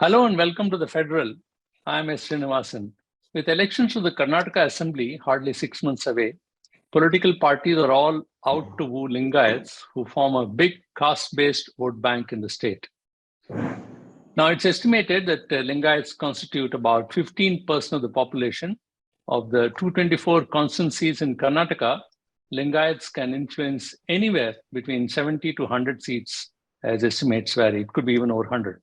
Hello and welcome to the Federal. I'm S. Srinivasan. With elections to the Karnataka Assembly hardly 6 months away, political parties are all out to woo Lingayats, who form a big caste-based vote bank in the state. Now, it's estimated that Lingayats constitute about 15% of the population. Of the 224 constituencies in Karnataka, Lingayats can influence anywhere between 70 to 100 seats, as estimates vary. It could be even over 100.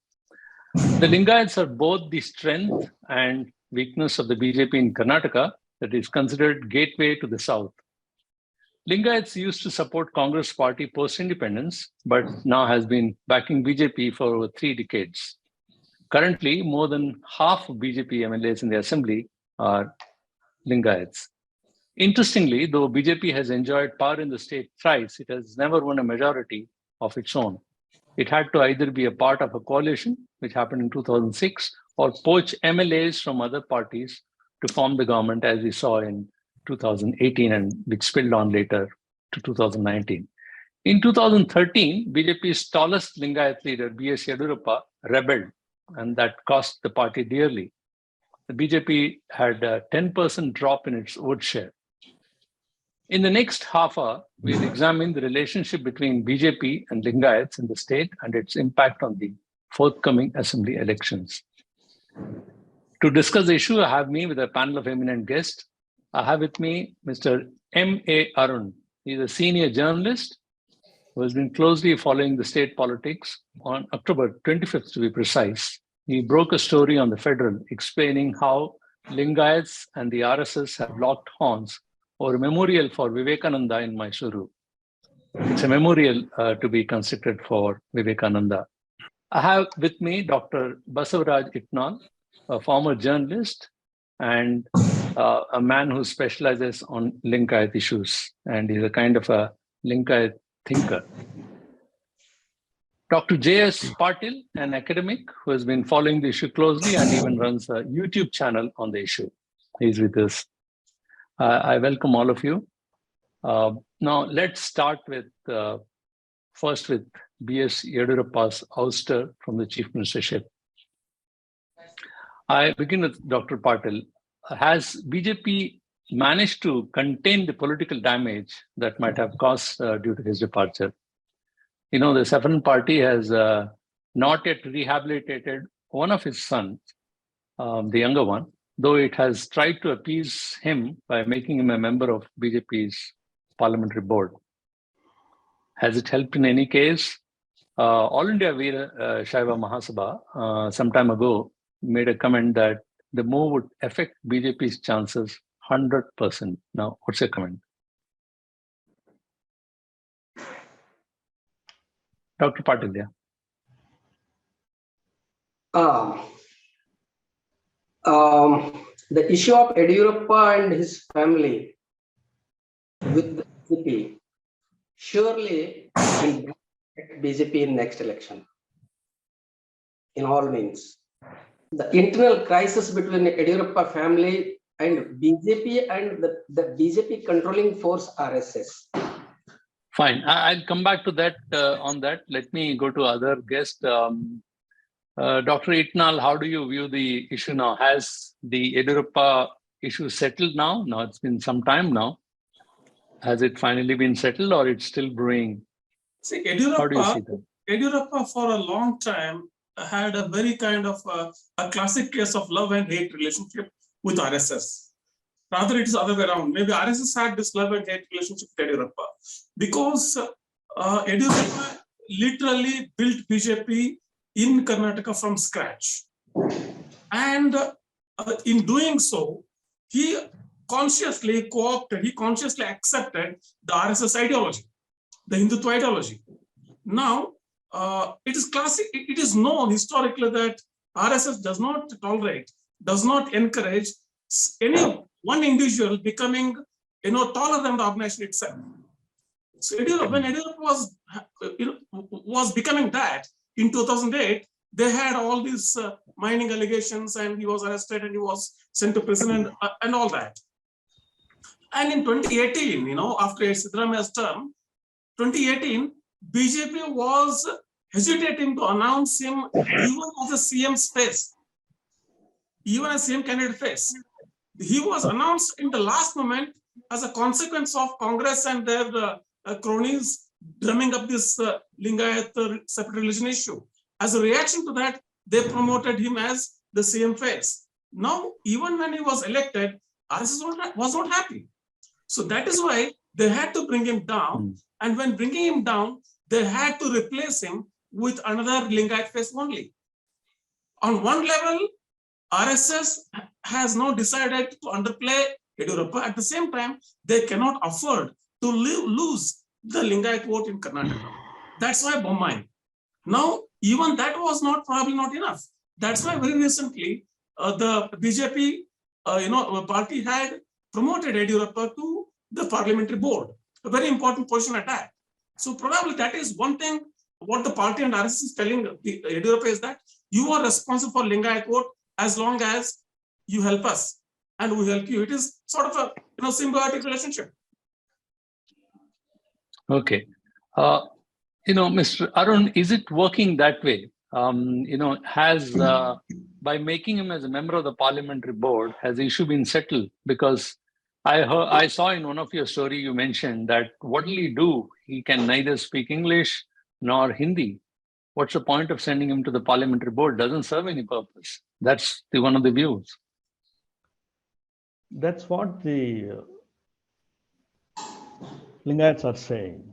The Lingayats are both the strength and weakness of the BJP in Karnataka, that is considered gateway to the south. Lingayats used to support Congress party post-independence, but now has been backing BJP for over 3 decades. Currently, more than half of BJP MLAs in the assembly are Lingayats. Interestingly, though BJP has enjoyed power in the state thrice, it has never won a majority of its own. It had to either be a part of a coalition, which happened in 2006, or poach MLAs from other parties to form the government, as we saw in 2018 and which spilled on later to 2019. In 2013, BJP's tallest Lingayat leader, B.S. Yedurappa, rebelled, and that cost the party dearly. The BJP had a 10% drop in its vote share. In the next half hour, we'll examine the relationship between BJP and Lingayats in the state and its impact on the forthcoming assembly elections. To discuss the issue, I have me with a panel of eminent guests. I have with me Mr. M.A. Arun. He's a senior journalist who has been closely following the state politics. On October 25th, to be precise, he broke a story on the Federal explaining how Lingayats and the RSS have locked horns over a memorial for Vivekananda in Mysuru. It's a memorial to be constructed for Vivekananda. I have with me Dr. Basavaraj Itnal, a former journalist and a man who specializes on Lingayat issues, and he's a kind of a Lingayat thinker. Dr. J.S. Patil, an academic who has been following the issue closely and even runs a YouTube channel on the issue. He's with us. I welcome all of you. Now, let's start with first with B.S. Yedurappa's ouster from the chief ministership. I begin with Dr. Patil. Has BJP managed to contain the political damage that might have caused due to his departure? You know, the Saffron party has not yet rehabilitated one of his sons, the younger one, though it has tried to appease him by making him a member of BJP's parliamentary board. Has it helped in any case? All India Veera Shaiva Mahasabha some time ago made a comment that the move would affect BJP's chances 100%. Now, what's your comment? Dr. Patil, yeah. The issue of Yedurappa and his family with the BJP surely will affect BJP in next election. In all means, the internal crisis between the Yedurappa family and BJP and the BJP controlling force RSS. Fine, I'll come back to that on that. Let me go to other guests. Dr. Itnal, how do you view the issue now? Has the Yedurappa issue settled now? Now it's been some time now. Has it finally been settled or it's still brewing? See, how do you see that? Yedurappa for a long time had a very kind of a classic case of love and hate relationship with RSS. Rather, it is the other way around. Maybe RSS had this love and hate relationship with Yedurappa because Yedurappa literally built BJP in Karnataka from scratch. And in doing so, he consciously co-opted, he consciously accepted the RSS ideology, the Hindutva ideology. Now, it is classic, it is known historically that RSS does not tolerate, does not encourage any one individual becoming, taller than the organization itself. So when Yedurappa was becoming that in 2008, they had all these mining allegations, and he was arrested and he was sent to prison and all that. And in 2018, after Siddaramaia's term, 2018, BJP was hesitating to announce him even as a CM's face, even as CM candidate face. He was announced in the last moment as a consequence of Congress and their cronies drumming up this Lingayat separate religion issue. As a reaction to that, they promoted him as the CM face. Now, even when he was elected, RSS was not happy. So that is why they had to bring him down. And when bringing him down, they had to replace him with another Lingayat face only. On one level, RSS has now decided to underplay Yediyurappa. At the same time, they cannot afford to lose the Lingayat vote in Karnataka. That's why Bommai. Now, even that was probably not enough. That's why very recently, the BJP party had promoted Yediyurappa to the parliamentary board, a very important position at that. So probably that is one thing what the party and RSS is telling Yediyurappa is that you are responsible for Lingayat vote as long as you help us and we help you. It is sort of a symbiotic relationship. Okay. Mr. Arun, is it working that way? By making him as a member of the parliamentary board, has the issue been settled? Because I saw in one of your story you mentioned that what will he do? He can neither speak English nor Hindi. What's the point of sending him to the parliamentary board? Doesn't serve any purpose. That's one of the views. That's what the Lingayats are saying.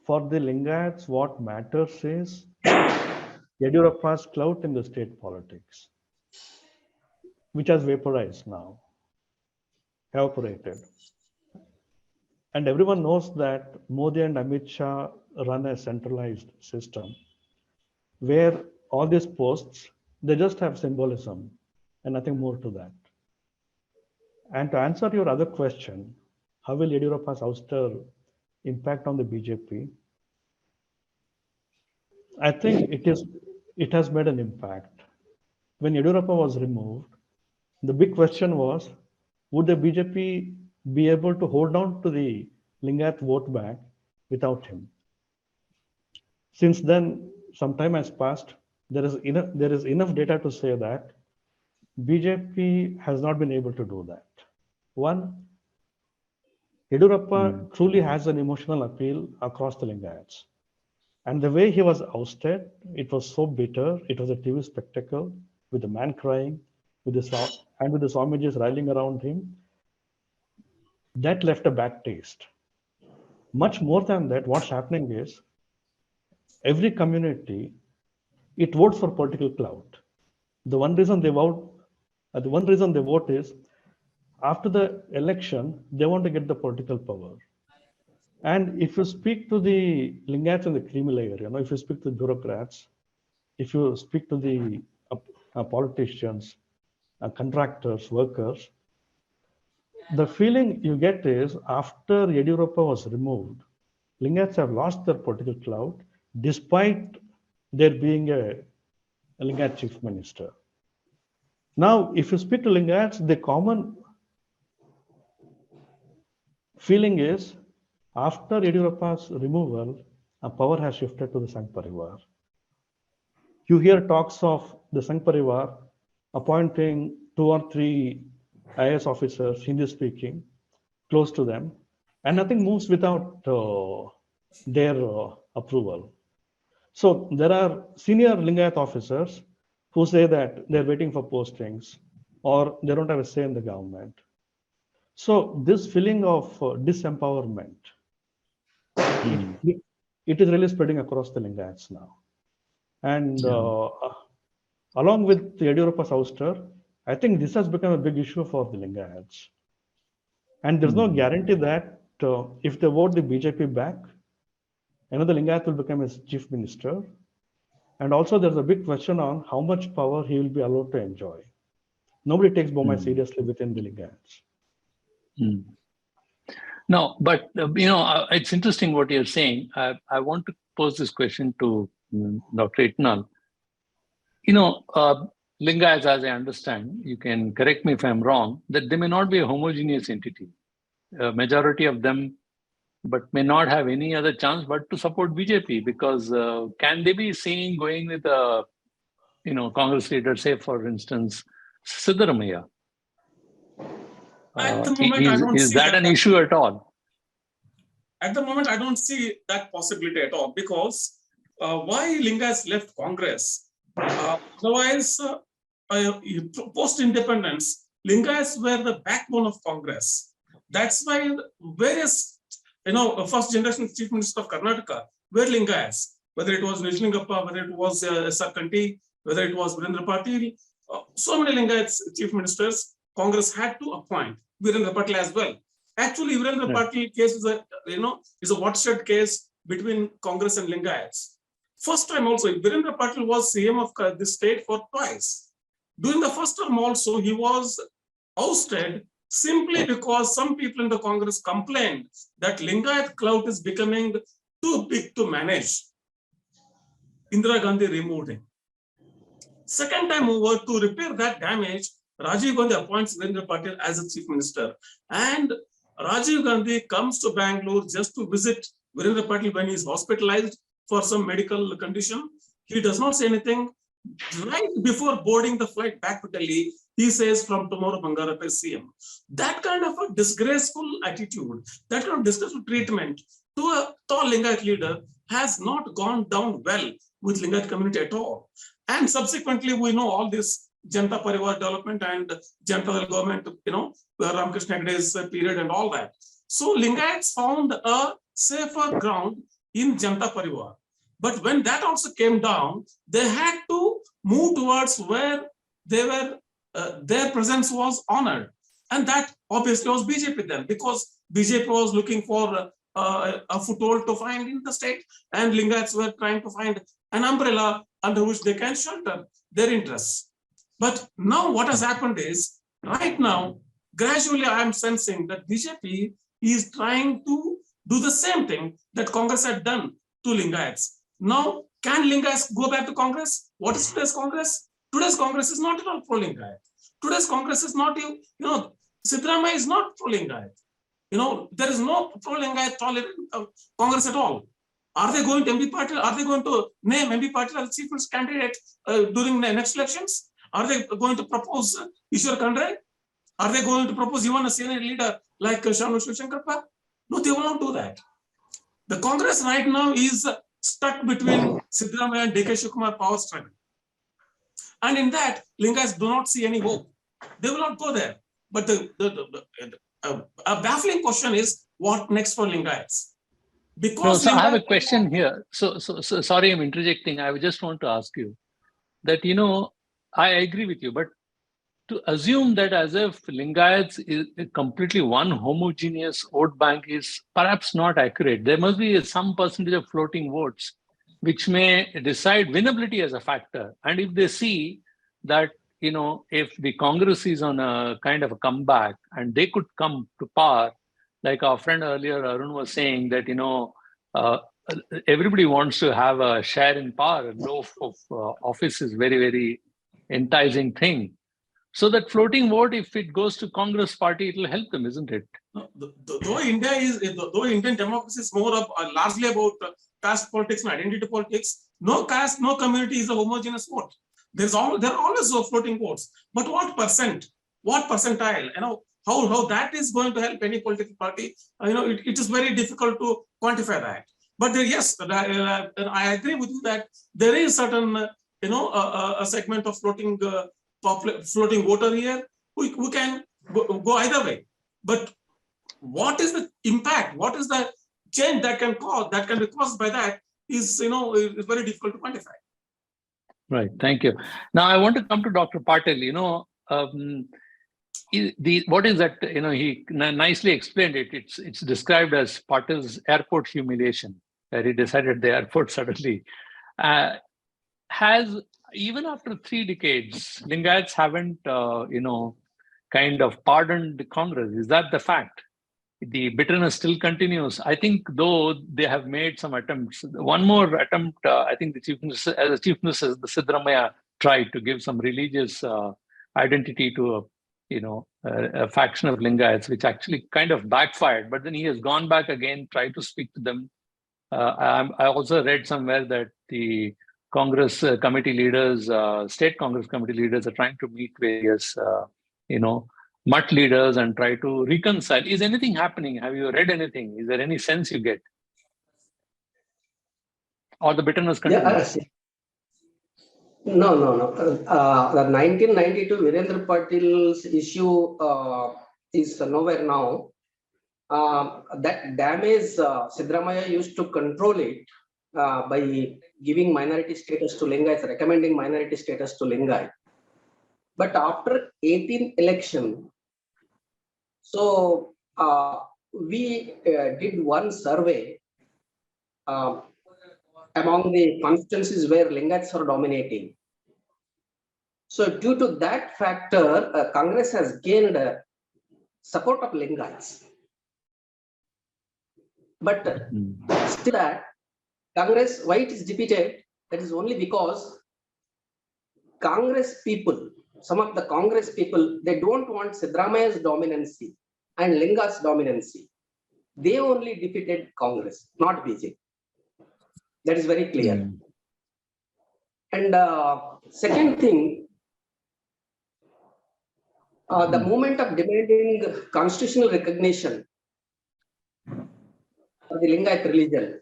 For the Lingayats, what matters is Yediyurappa's clout in the state politics, which has vaporized now, evaporated. And everyone knows that Modi and Amit Shah run a centralized system where all these posts, they just have symbolism and nothing more to that. And to answer your other question, how will Yediyurappa's ouster impact on the BJP? I think it has made an impact. When Yediyurappa was removed, the big question was, would the BJP be able to hold on to the Lingayat vote bank without him? Since then, some time has passed. There is enough data to say that BJP has not been able to do that. One, Yediyurappa truly has an emotional appeal across the Lingayats. And the way he was ousted, it was so bitter. It was a TV spectacle with the man crying, with the Swamijis rallying around him. That left a bad taste. Much more than that, what's happening is every community, it votes for political clout. The one reason they vote is after the election, they want to get the political power. And if you speak to the Lingayats in the creamy layer, if you speak to bureaucrats, if you speak to the politicians, contractors, workers, the feeling you get is after Yediyurappa was removed, Lingayats have lost their political clout despite there being a Lingayat chief minister. Now, if you speak to Lingayats, the common feeling is after Yediyurappa's removal, power has shifted to the Sangh Parivar. You hear talks of the Sangh Parivar appointing 2 or 3 IAS officers, Hindi speaking, close to them, and nothing moves without their approval. So there are senior Lingayat officers who say that they're waiting for postings or they don't have a say in the government. So this feeling of disempowerment, it is really spreading across the Lingayats now. And along with Yediyurappa's ouster, I think this has become a big issue for the Lingayats. And there's no guarantee that if they vote the BJP back, another Lingayat will become his chief minister. And also there's a big question on how much power he will be allowed to enjoy. Nobody takes Bommai seriously within the Lingayats. No, but it's interesting what you're saying. I want to pose this question to Dr. Itnal. Lingayats, as I understand, you can correct me if I'm wrong, that they may not be a homogeneous entity. A majority of them, but may not have any other chance but to support BJP, because can they be seen going with a Congress leader, say for instance Siddaramaiah? At the moment, I Is don't is see that an issue at all? At the moment, I don't see that possibility at all, because why Lingayats left Congress? Otherwise, post-independence, Lingayats were the backbone of Congress. That's why various, first generation chief minister of Karnataka were Lingayats, whether it was Nijlingappa, whether it was Sarkanti, whether it was Virendra Patil, so many Lingayats chief ministers, Congress had to appoint Virendra Patil as well. Actually, Virendra Patil case is a watershed case between Congress and Lingayats. First time also, Virendra Patil was CM of this state for twice. During the first term also, he was ousted simply because some people in the Congress complained that Lingayat clout is becoming too big to manage. Indira Gandhi removed him. Second time over, to repair that damage, Rajiv Gandhi appoints Virendra Patil as a chief minister. And Rajiv Gandhi comes to Bangalore just to visit Virendra Patil when he is hospitalized for some medical condition. He does not say anything. Right before boarding the flight back to Delhi, he says, from tomorrow, Bangarapet CM. That kind of a disgraceful attitude, that kind of disgraceful treatment to a tall Lingayat leader has not gone down well with Lingayat community at all. And subsequently, we know all this Sangh Parivar development and Janata Dal government, Ramakrishna Heggde's period and all that. So Lingayats found a safer ground in Janata Parivar. But when that also came down, they had to move towards where they were, their presence was honored. And that obviously was BJP then, because BJP was looking for a foothold to find in the state, and Lingayats were trying to find an umbrella under which they can shelter their interests. But now what has happened is, right now, gradually I am sensing that BJP is trying to do the same thing that Congress had done to Lingayats. Now, can Lingayats go back to Congress? What is today's Congress? Today's Congress is not at all pro-Lingayat. Today's Congress is not, Siddaramaiah is not pro-Lingayat. There is no pro-Lingayat Congress at all. Are they going to MB Patil? Are they going to name MB Patil as chief minister candidate during the next elections? Are they going to propose Ishwar Khandre? Are they going to propose even a senior leader like Shanu Shivshankarappa? No, they will not do that. The Congress right now is stuck between Siddaramaiah and DK Shivakumar power struggle. And in that, Lingayats do not see any hope. They will not go there. But a baffling question is, what next for Lingayats? Because I have a question here. So sorry, I'm interjecting. I just want to ask you that, I agree with you, but to assume that as if Lingayats is completely one homogeneous vote bank is perhaps not accurate. There must be some percentage of floating votes which may decide winnability as a factor. And if they see that, if the Congress is on a kind of a comeback and they could come to power, like our friend earlier, Arun, was saying that, everybody wants to have a share in power. Loaf of office is very, very enticing thing. So that floating vote, if it goes to Congress party, it will help them, isn't it? Though Indian democracy is more of largely about caste politics and identity politics, no caste, no community is a homogeneous vote. There are always floating votes. But what percent? What percentile? How that is going to help any political party? It is very difficult to quantify that. But yes, I agree with you that there is certain, a segment of floating voter here. We can go either way. But what is the impact? What is the change that can be caused by that is, is very difficult to quantify. Right. Thank you. Now I want to come to Dr. Patil. What is that? He nicely explained it. It's described as Patil's airport humiliation, where he decided the airport suddenly. Has, even after 3 decades, Lingayats haven't, kind of pardoned the Congress. Is that the fact? The bitterness still continues. I think, though, they have made some attempts. One more attempt, I think the chief minister, the Siddaramaiah tried to give some religious identity to a faction of Lingayats, which actually kind of backfired. But then he has gone back again, tried to speak to them. I also read somewhere that the Congress committee leaders, state Congress committee leaders, are trying to meet various, mutt leaders and try to reconcile. Is anything happening? Have you read anything? Is there any sense you get? Or the bitterness continues? No. The 1992 Virendra Patil's issue is nowhere now. That damage, Siddaramaiah used to control it by giving minority status to Lingayats, recommending minority status to Lingayat. But after 18th election, so we did one survey among the constituencies where Lingayats are dominating. So due to that factor, Congress has gained support of Lingayats. But still that Congress, why it is defeated, that is only because Congress people, some of the Congress people, they don't want Siddaramaiah's dominancy and Lingayats' dominancy. They only defeated Congress, not BJP. That is very clear. And second thing, the movement of demanding constitutional recognition of the Lingayat religion,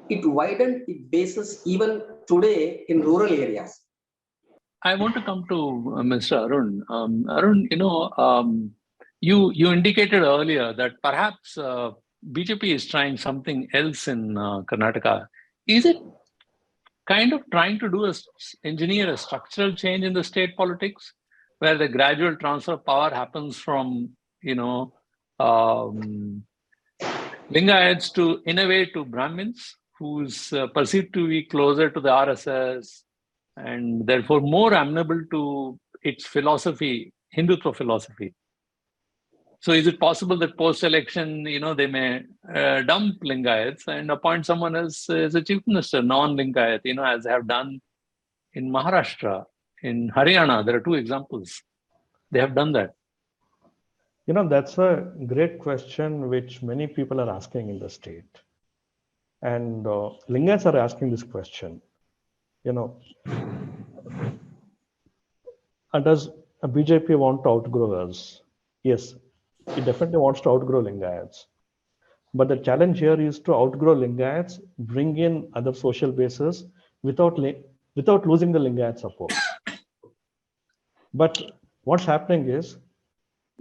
it widened its basis even today in rural areas. I want to come to Mr. Arun. Arun, you indicated earlier that perhaps BJP is trying something else in Karnataka. Is it kind of trying to engineer a structural change in the state politics, where the gradual transfer of power happens from, Lingayats to, in a way, to Brahmins, who's perceived to be closer to the RSS and therefore more amenable to its philosophy, Hindutva philosophy? So is it possible that post-election, they may dump Lingayats and appoint someone else as a chief minister, non-Lingayat, as they have done in Maharashtra, in Haryana? There are two examples. They have done that. That's a great question which many people are asking in the state. And Lingayats are asking this question. Does a BJP want to outgrow us? Yes, it definitely wants to outgrow Lingayats. But the challenge here is to outgrow Lingayats, bring in other social bases without losing the Lingayat support. But what's happening is,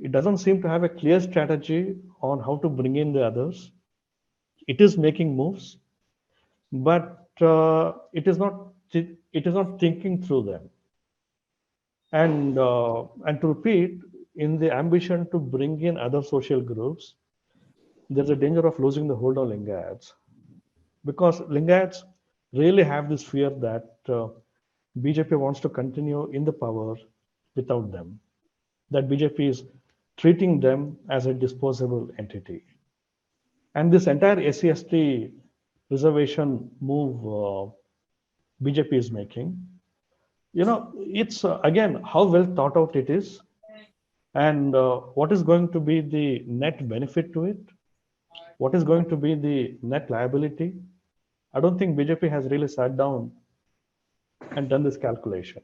it doesn't seem to have a clear strategy on how to bring in the others. It is making moves, but it is not thinking through them. And to repeat, in the ambition to bring in other social groups, there's a danger of losing the hold on Lingayats, because Lingayats really have this fear that BJP wants to continue in the power without them, that BJP is treating them as a disposable entity. And this entire SC/ST reservation move BJP is making, it's again, how well thought out it is, and what is going to be the net benefit to it, what is going to be the net liability. I don't think BJP has really sat down and done this calculation,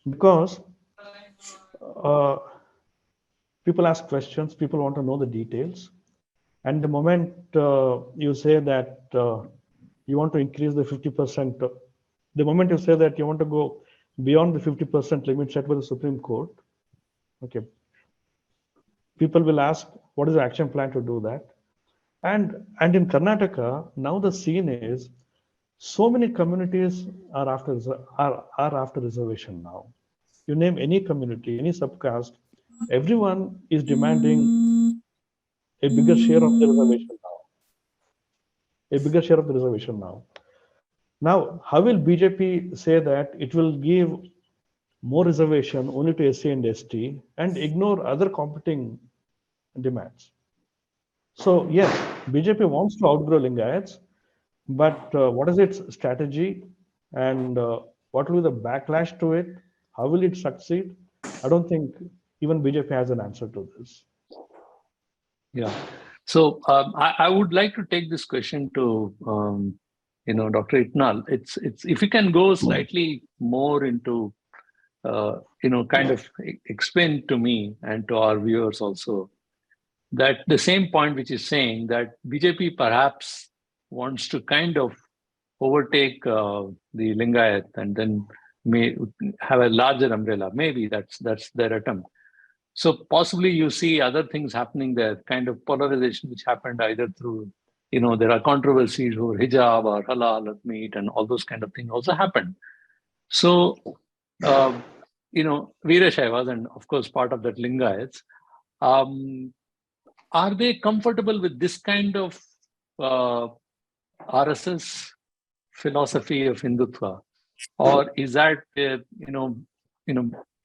because people ask questions, people want to know the details. And the moment you say that you want to increase the 50%, the moment you say that you want to go beyond the 50% limit set by the Supreme Court, okay, people will ask, what is the action plan to do that? And in Karnataka, now the scene is, so many communities are after reservation now. You name any community, any subcaste, everyone is demanding a bigger share of the reservation now. Now, how will BJP say that it will give more reservation only to SC and ST and ignore other competing demands? So yes, BJP wants to outgrow Lingayats, but what is its strategy, and what will be the backlash to it? How will it succeed? I don't think even BJP has an answer to this. Yeah. So I would like to take this question to Dr. Itnal. It's if you can go slightly more into kind of explain to me and to our viewers also that the same point which is saying that BJP perhaps wants to kind of overtake the Lingayat and then may have a larger umbrella. Maybe that's their attempt. So possibly you see other things happening there, kind of polarization which happened either through, there are controversies over hijab or halal or meat and all those kind of things also happened. So, Veerashaiva and of course part of that Lingayats, are they comfortable with this kind of RSS philosophy of Hindutva, or is that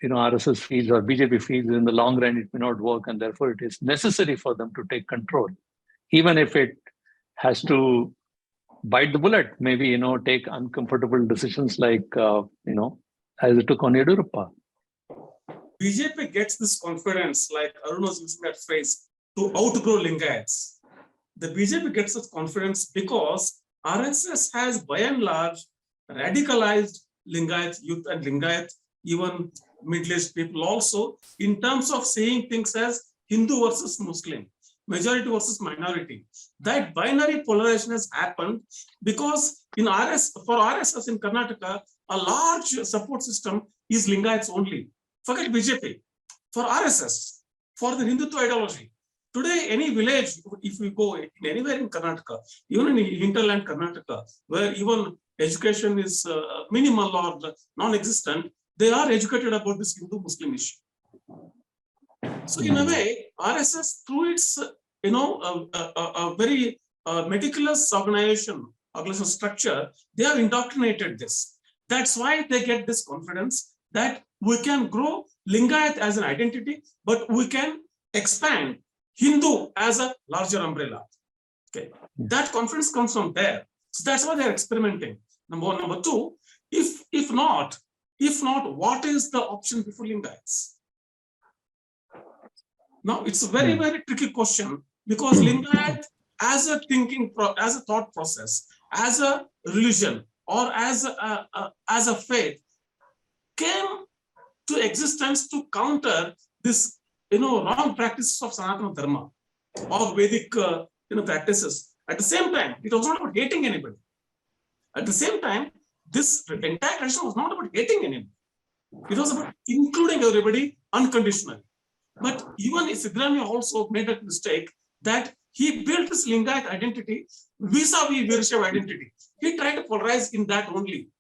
RSS feels or BJP feels in the long run it may not work, and therefore it is necessary for them to take control, even if it has to bite the bullet, maybe take uncomfortable decisions like as it took on Yediyurappa. BJP gets this confidence, like Arun was using that phrase, to outgrow Lingayats. The BJP gets this confidence because RSS has, by and large, radicalized Lingayat youth and Lingayat, even middle-aged people also, in terms of saying things as Hindu versus Muslim, majority versus minority. That binary polarization has happened because for RSS in Karnataka, a large support system is Lingayats only. Forget BJP. For RSS, for the Hindutva ideology, today, any village, if we go anywhere in Karnataka, even in hinterland Karnataka, where even education is minimal or non-existent, they are educated about this Hindu-Muslim issue. So in a way, RSS, through its, a very meticulous organization structure, they have indoctrinated this. That's why they get this confidence that we can grow Lingayat as an identity, but we can expand Hindu as a larger umbrella. Okay, that confidence comes from there. So that's why they're experimenting. Number one. Number two, if not, what is the option before Lingayats? Now it's a very, very tricky question because Lingayat as a as a thought process, as a religion, or as a faith, came to existence to counter this wrong practices of Sanatana Dharma or Vedic practices. At the same time, it was not about hating anybody. At the same time, this entire tradition was not about hating anybody. It was about including everybody unconditionally. But even Siddaramaiah also made a mistake that he built this Lingayat identity vis-a-vis Veerashaiva identity. He tried to polarize in that only,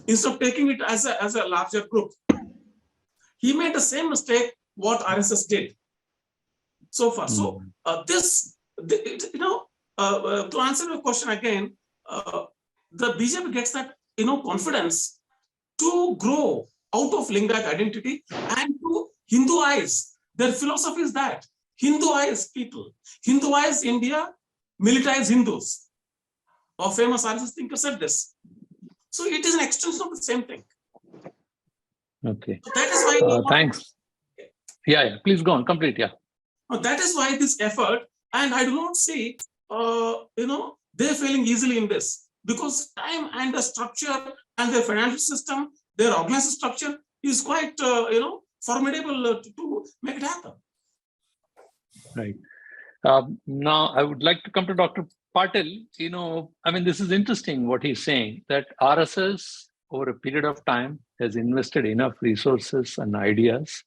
instead of taking it as a larger group. He made the same mistake what RSS did so far. So to answer your question again, the BJP gets that confidence to grow out of Lingayat identity and to Hinduize. Their philosophy is that Hinduize people, Hinduize India, militarize Hindus. A famous RSS thinker said this. So it is an extension of the same thing. Okay. So that is why. Thanks. Yeah. Please go on. Complete. Yeah. That is why this effort, and I do not see, they're failing easily in this because time and the structure and their financial system, their organizational structure is quite, formidable to make it happen. Right. Now, I would like to come to Dr. Patil. This is interesting what he's saying, that RSS over a period of time has invested enough resources and ideas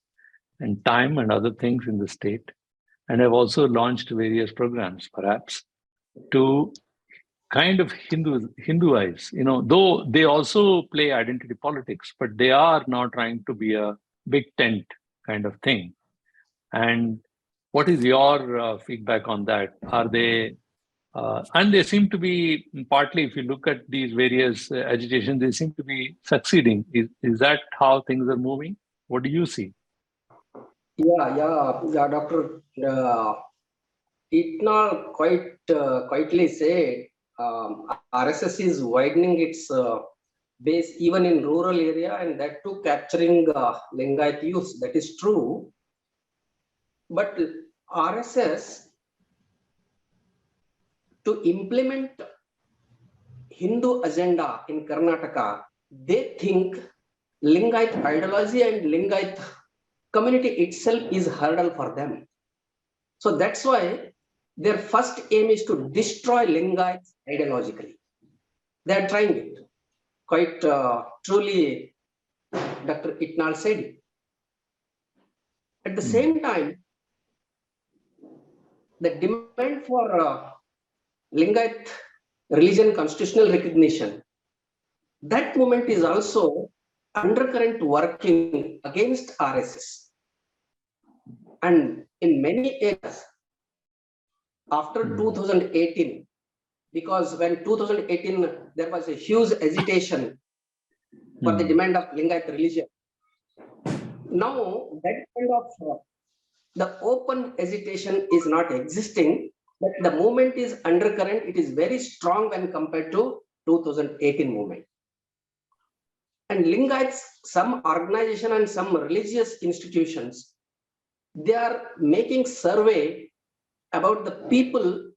and time and other things in the state, and have also launched various programs, perhaps, to kind of Hinduize, though they also play identity politics, but they are now trying to be a big tent kind of thing. And what is your feedback on that? Are they, and they seem to be, partly, if you look at these various agitations, they seem to be succeeding. Is that how things are moving? What do you see? Yeah, Dr. Itnal quietly said RSS is widening its base even in rural area, and that too capturing Lingayat youth. That is true. But RSS, to implement Hindu agenda in Karnataka, they think Lingayat ideology and Lingayat community itself is hurdle for them. So that's why their first aim is to destroy Lingayat ideologically. They are trying it. Quite truly, Dr. Itnal said it. At the same time, the demand for Lingayat religion constitutional recognition, that movement is also undercurrent working against RSS. And in many areas, after 2018, because when 2018, there was a huge agitation for the demand of Lingayat religion. Now, that kind of the open agitation is not existing, but the movement is undercurrent. It is very strong when compared to 2018 movement. And Lingayats, some organization and some religious institutions, they are making survey about the people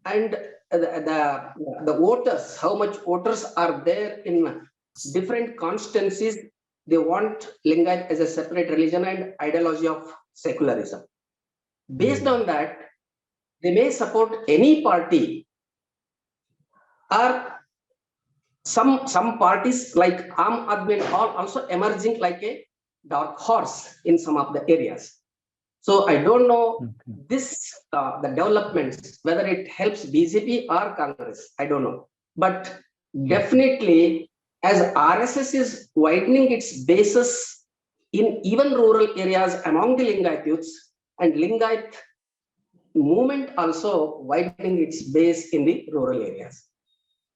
and the voters, how much voters are there in different constituencies. They want Lingayat as a separate religion and ideology of secularism. Based on that, they may support any party, or some parties like Aam Aadmi are also emerging like a dark horse in some of the areas. So I don't know this the developments, whether it helps BJP or Congress, I don't know. But definitely, as RSS is widening its bases in even rural areas among the Lingayat youths, and Lingayat movement also widening its base in the rural areas.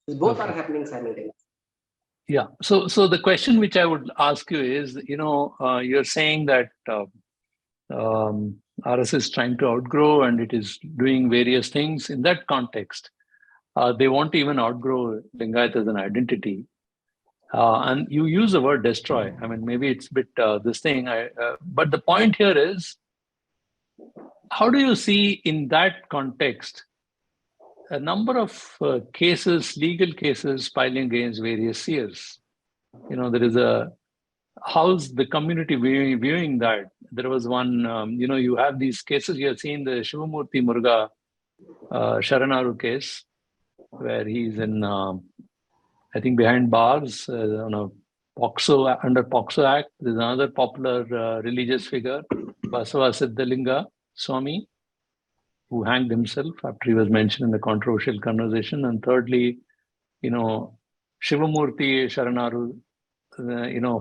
Both are happening simultaneously. Yeah. So the question which I would ask you is, you're saying that RSS is trying to outgrow and it is doing various things. In that context, they want to even outgrow Lingayat as an identity. And you use the word destroy. I mean, maybe it's a bit this thing. But the point here is, how do you see in that context a number of cases, legal cases piling against various seers? There is how's the community viewing that? There was one, you have these cases. You have seen the Shivamurthy Muruga Sharanaru case, where he's in, I think, behind bars on a under POXO Act. There's another popular religious figure, Basava Siddhalinga Swami, who hanged himself after he was mentioned in the controversial conversation. And thirdly, Shivamurthy Sharanaru,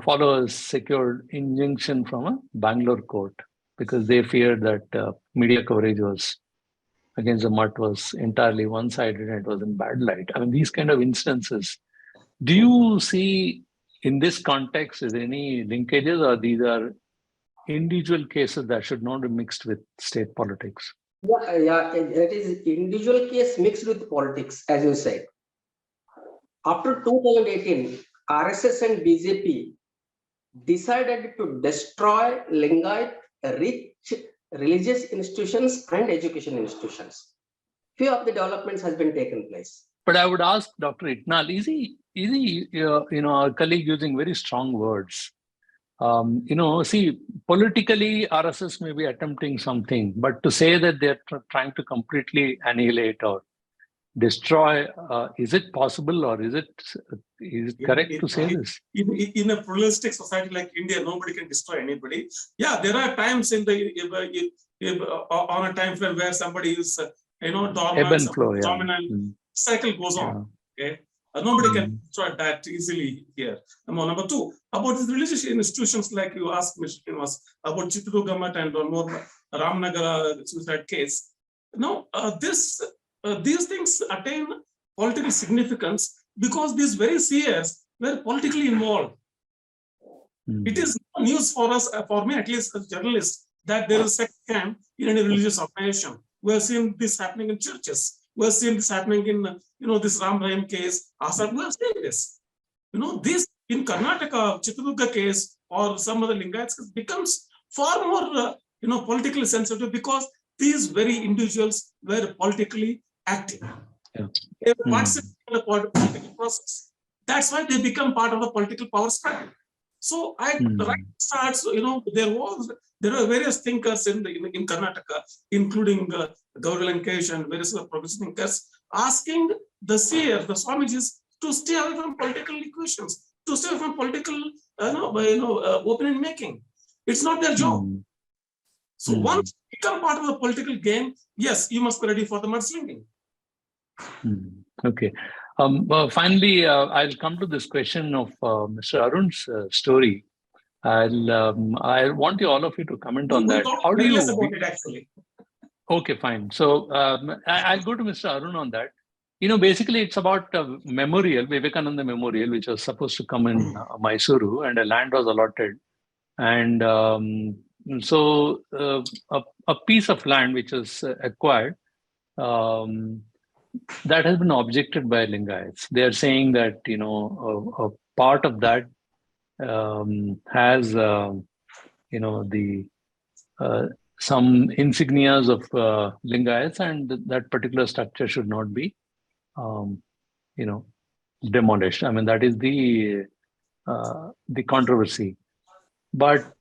followers secured injunction from a Bangalore court because they feared that media coverage was against the mutt was entirely one-sided and it was in bad light. I mean, these kind of instances. Do you see in this context, is there any linkages, or these are individual cases that should not be mixed with state politics? Yeah, it is individual case mixed with politics, as you said. After 2018, RSS and BJP decided to destroy Lingayat rich religious institutions and education institutions. Few of the developments has been taken place. But I would ask Dr. Itnal, is he our colleague using very strong words? See, politically, RSS may be attempting something, but to say that they're trying to completely annihilate or destroy, is it possible, or is it correct to say this? In a pluralistic society like India, nobody can destroy anybody. Yeah, there are times in the on a time frame where somebody is dormant, dominant, cycle goes on. Okay, nobody can destroy that easily here. Number two, about these religious institutions, like you asked, Mr. Srinivas, about Chittoor Gamut and one more Ramnagara suicide case. Now, these things attain political significance because these very seers were politically involved. It is news for us, for me at least as a journalist, that there is a scam in any religious organization. We have seen this happening in churches. We have seen this happening in, this Ram Rahim case. We have seen this. This in Karnataka, Chitraduga case or some other Lingayats case becomes far more, politically sensitive because these very individuals were politically active. Yeah. They were participating in the political process. That's why they become part of the political power struggle. So the right starts, there were various thinkers in Karnataka, including Gauri Lankesh and various other progressive thinkers, asking the seers, the Swamijis, to stay away from political equations, to stay away from political, opinion making. It's not their job. So once you become part of the political game, yes, you must be ready for the mudslinging. Okay. Finally, I'll come to this question of Mr. Arun's story. I want all of you to comment on that. How do you? About it, actually. Okay, fine. So I'll go to Mr. Arun on that. Basically, it's about a memorial, Vivekananda Memorial, which was supposed to come in Mysuru, and a land was allotted. And so a piece of land which was acquired, that has been objected by Lingayats. They are saying that, a part of that has, some insignias of Lingayats, and that particular structure should not be, demolished. I mean, that is the controversy. But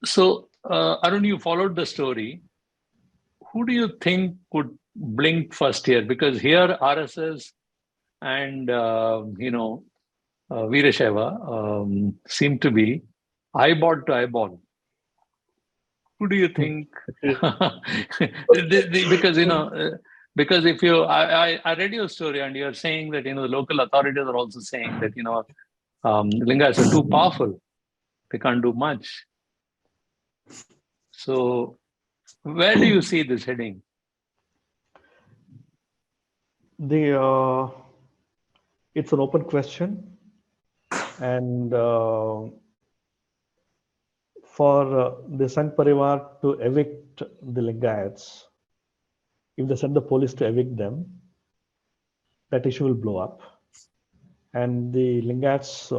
so, Arun, you followed the story. Who do you think could blink first here? Because here RSS and Veerashaiva seem to be eyeball to eyeball. Who do you think? Because because if you, I read your story and you're saying that the local authorities are also saying that Lingayats are too powerful; they can't do much. So, where do you see this heading? It's an open question, and for the Sangh Parivar to evict the Lingayats, if they send the police to evict them, that issue will blow up, and the Lingayats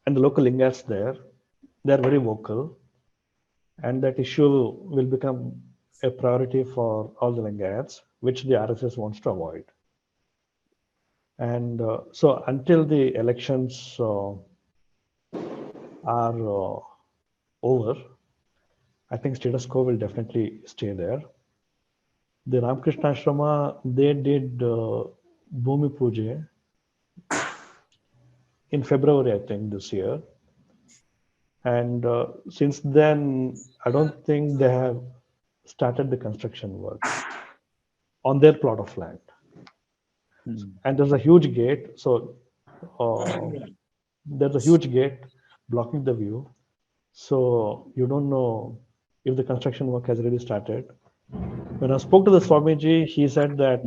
and the local Lingayats there, they're very vocal, and that issue will become a priority for all the Lingayats, which the RSS wants to avoid. And so until the elections are over, I think status quo will definitely stay there. The Ramakrishna Ashrama, they did Bhumi Puja in February, I think, this year. And since then, I don't think they have started the construction work on their plot of land. And there's a huge gate. So there's a huge gate blocking the view. So you don't know if the construction work has really started. When I spoke to the Swamiji, he said that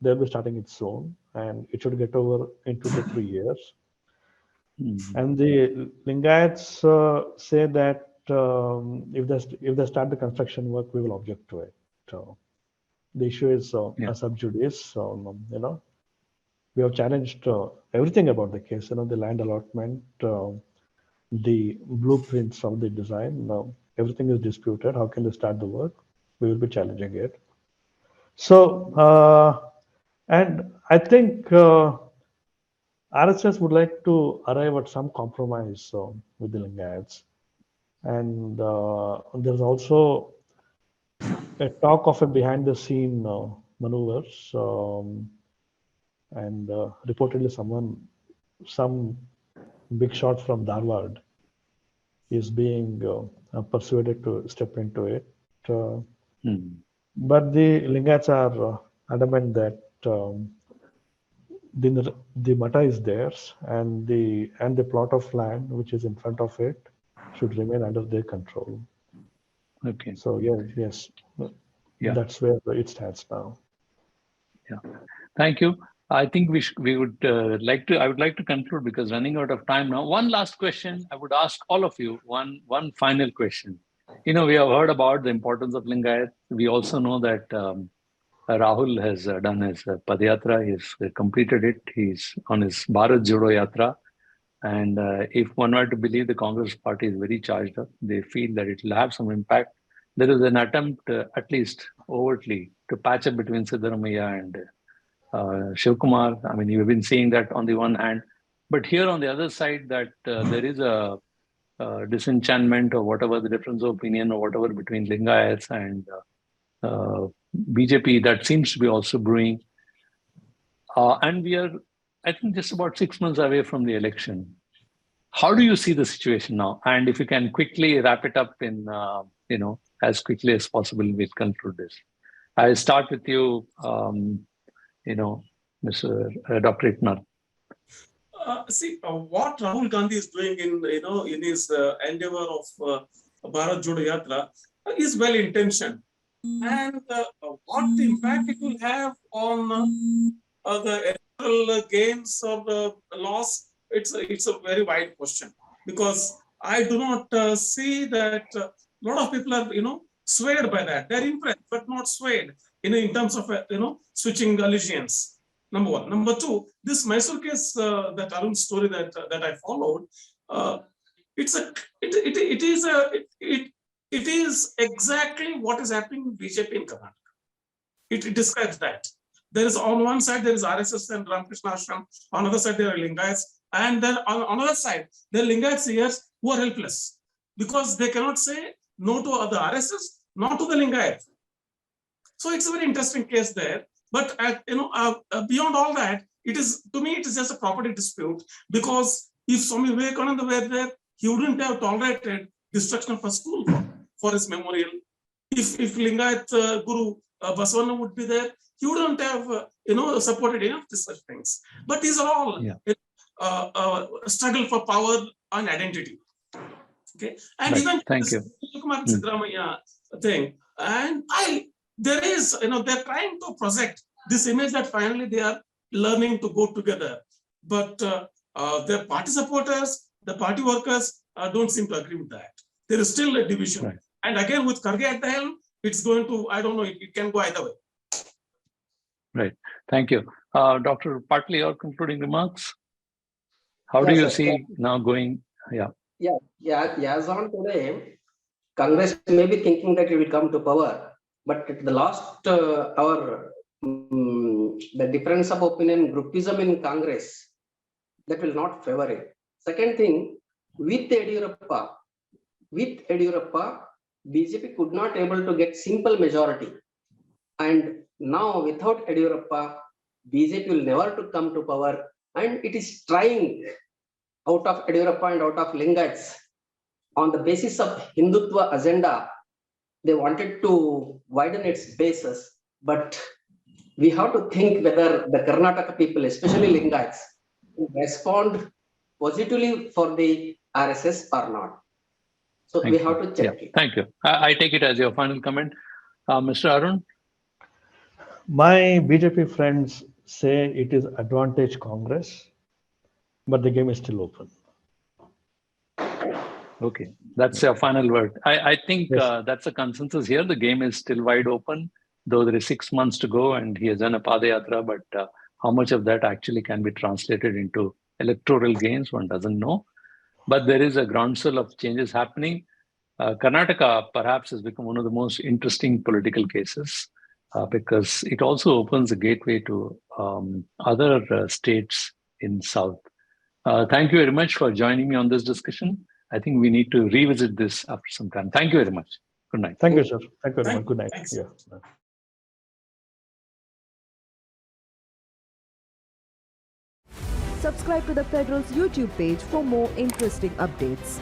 they'll be starting it soon and it should get over in 2 to 3 years. And the Lingayats say that if they start the construction work, we will object to it. So the issue is a sub judice. So, we have challenged everything about the case. The land allotment, the blueprints of the design. Everything is disputed. How can they start the work? We will be challenging it. So, and I think RSS would like to arrive at some compromise with the Lingayats. And there's also a talk of a behind the scene maneuvers. And reportedly some big shot from Dharwad is being persuaded to step into it. But the Lingayats are adamant that the mata is theirs, and the plot of land which is in front of it should remain under their control. Okay. So yes, that's where it stands now. Yeah, thank you. I think I would like to conclude because running out of time now. One last question I would ask all of you. One final question. We have heard about the importance of Lingayat. We also know that Rahul has done his Padayatra. He's completed it. He's on his Bharat Jodo Yatra. And if one were to believe the Congress party is very charged up, they feel that it will have some impact. There is an attempt, at least overtly, to patch up between Siddaramaiah and Shivkumar. I mean, you've been seeing that on the one hand. But here on the other side, that there is a disenchantment or whatever the difference of opinion or whatever between Lingayats and BJP that seems to be also brewing. And we are, I think, just about 6 months away from the election. How do you see the situation now? And if you can quickly wrap it up in, as quickly as possible, we'll conclude this. I'll start with you, Mr. Dr. Itnar. What Rahul Gandhi is doing in his endeavor of Bharat Jodo Yatra is well intentioned, and what the impact it will have on the electoral gains or the loss, it's a very wide question, because I do not see that a lot of people are swayed by that. They're impressed but not swayed in terms of switching allegiance. Number one. Number two, this Mysuru case, that Arun story that I followed, it is exactly what is happening in BJP in Karnataka. It describes that. There is, on one side there is RSS and Ramakrishna Ashram, on the other side there are Lingayats, and then on the other side there are Lingayats here who are helpless because they cannot say no to the RSS, not to the Lingayats. So it's a very interesting case there. But beyond all that, to me it is just a property dispute, because if Swami Vivekananda were there, he wouldn't have tolerated destruction of a school for his memorial. If Lingayat Guru Basavanna would be there, he wouldn't have supported enough such things. But these are all struggle for power and identity. Okay, and right. even Thank you. Siddaramaiah thing, and there is, they're trying to project this image that finally they are learning to go together. But their party supporters, the party workers don't seem to agree with that. There is still a division. Right. And again, with Kharge at the helm, it's going to, I don't know, it can go either way. Right. Thank you. Dr. Patil, your concluding remarks? How do you see now going? As on today, Congress may be thinking that it will come to power. But at the last hour, the difference of opinion, groupism in Congress, that will not favor it. Second thing, with Yediyurappa, BJP could not able to get simple majority. And now without Yediyurappa, BJP will never to come to power. And it is trying out of Yediyurappa and out of Lingayats on the basis of Hindutva agenda. They wanted to widen its basis, but we have to think whether the Karnataka people, especially Lingayats, respond positively for the RSS or not. So we have to check it. Thank you. I take it as your final comment. Mr. Arun? My BJP friends say it is advantage Congress, but the game is still open. Okay, that's your final word. I think that's a consensus here. The game is still wide open, though there is 6 months to go and he has done a Padayatra, but how much of that actually can be translated into electoral gains, one doesn't know. But there is a groundswell of changes happening. Karnataka perhaps has become one of the most interesting political cases because it also opens a gateway to other states in South. Thank you very much for joining me on this discussion. I think we need to revisit this after some time. Thank you very much. Good night. Thank you, sir. Thank you very much. Good night. Thanks. Yeah. Subscribe to the Federal's YouTube page for more interesting updates.